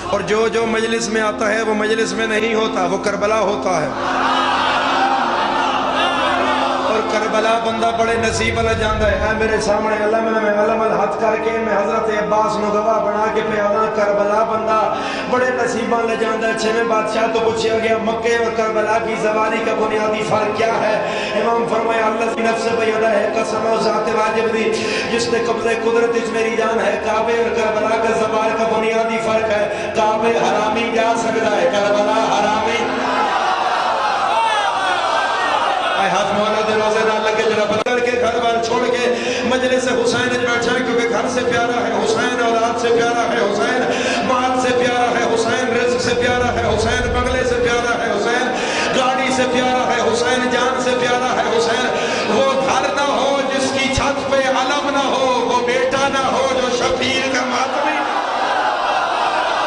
اور جو مجلس میں آتا ہے وہ مجلس میں نہیں ہوتا، وہ کربلا ہوتا ہے۔ اور کربلا بندہ بڑے نصیب والا جاندا ہے۔ اے میرے سامنے علم ہاتھ کر کے میں حضرت عباس نو گواہ بنا کے پیادا، کربلا بندہ بڑے نصیب والا جاندا ہے۔ چھویں بادشاہ تو پوچھا گیا مکے اور کربلا کی زواری کا بنیادی فرق کیا ہے؟ امام فرمایا اللہ کی نفس بیدہ ہے، قسم و ذات واجب دی جس نے قبضہ قدرت اس میری جان ہے۔ کعبے اور کربلا کا زوال کا بنیادی فرق ہے، کعبے حرامی جا سکتا ہے، کربلا حرامی۔ اے ہاتھ مولا دے روزے نہ لگے جرا بدل کے گھر بار چھوڑ کے مجلس حسین بیٹھا ہے، کیونکہ گھر سے پیارا ہے حسین، اولاد سے پیارا ہے حسین۔